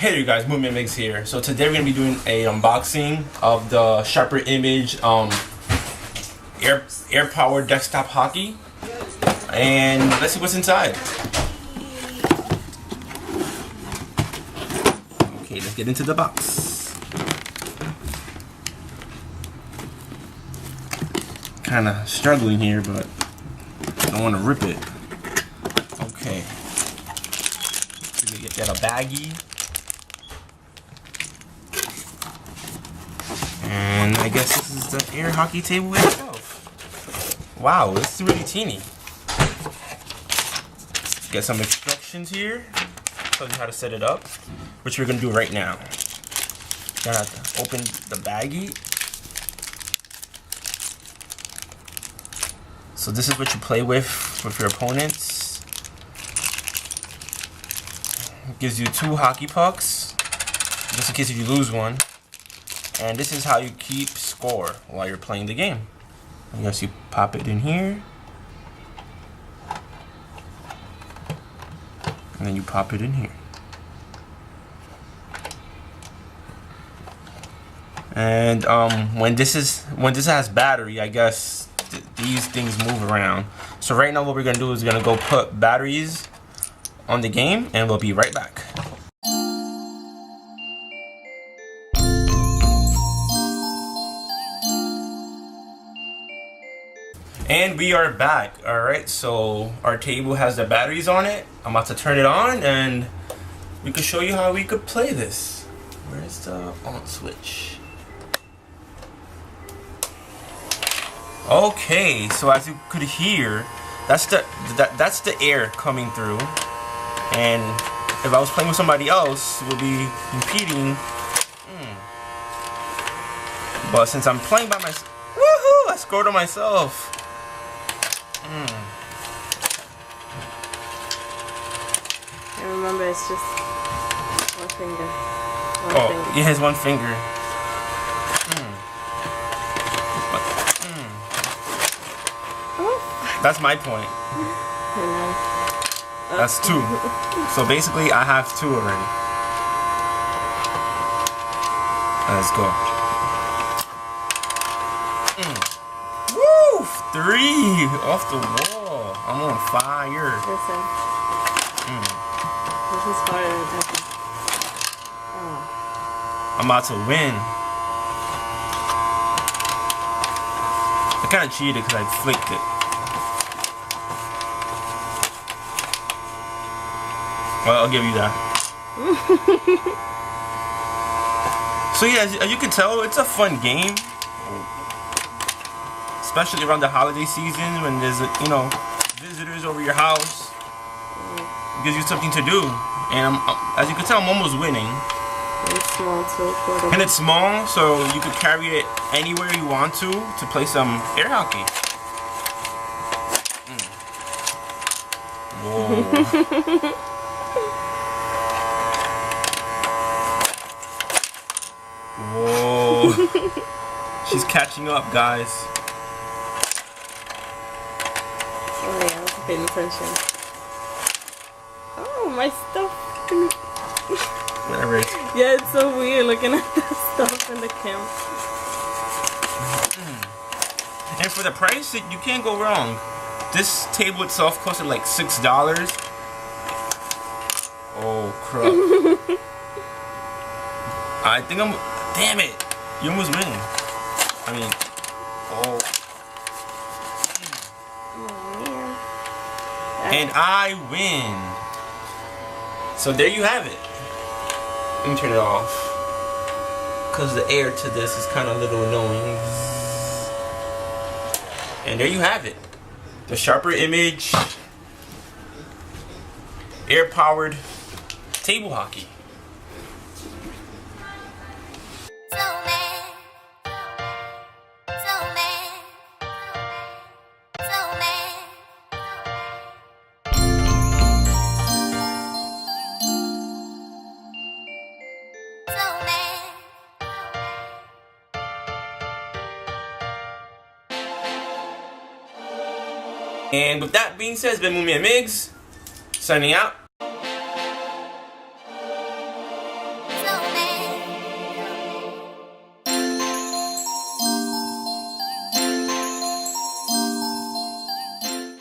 Hey there, you guys, MOONMANMIGZ here. So today we're gonna be doing a unboxing of the Sharper Image air powered desktop hockey, and let's see what's inside. Okay, let's get into the box. Kind of struggling here, but I don't want to rip it. Okay, we're gonna get that a baggie. And I guess this is the air hockey table itself. Wow, this is really teeny. Get some instructions here. Tells you how to set it up, which we're gonna do right now. Gonna have to open the baggie. So this is what you play with your opponents. It gives you 2 hockey pucks, just in case if you lose one. And this is how you keep score while you're playing the game. I guess you pop it in here. And then you pop it in here. And when this has battery, I guess these things move around. So right now what we're gonna do is we're gonna go put batteries on the game, and we'll be right back. And we are back. Alright, so our table has the batteries on it. I'm about to turn it on and we could show you how we could play this. Where's the on switch? Okay, so as you could hear, that's the air coming through. And if I was playing with somebody else, it would be competing. But since I'm playing by myself, woohoo! I scored on myself. And remember, it's just one finger. He has one finger. That's my point. That's 2. So basically, I have 2 already. Let's go. Woo! 3 off the wall. I'm on fire. Listen. This is harder than typing. Oh. I'm about to win. I kind of cheated because I flicked it. Well, I'll give you that. So yeah, as you can tell, it's a fun game. Especially around the holiday season when there's, visitors over your house. It gives you something to do. And as you can tell, I'm almost winning. It's small too. And it's small, so you could carry it anywhere you want to play some air hockey. Whoa. Whoa. She's catching up, guys. Oh yeah, I was paying attention. Oh, my stuff. Whatever. Yeah, it's so weird looking at that stuff in the camera. And for the price, you can't go wrong. This table itself costed like $6. Oh crap. I think I'm... Damn it! You almost win. I mean... Oh. And I win. So there you have it. Let me turn it off, because the air to this is kind of a little annoying. And there you have it. The Sharper Image air powered table hockey. And with that being said, it's been MOONMANMIGZ signing out.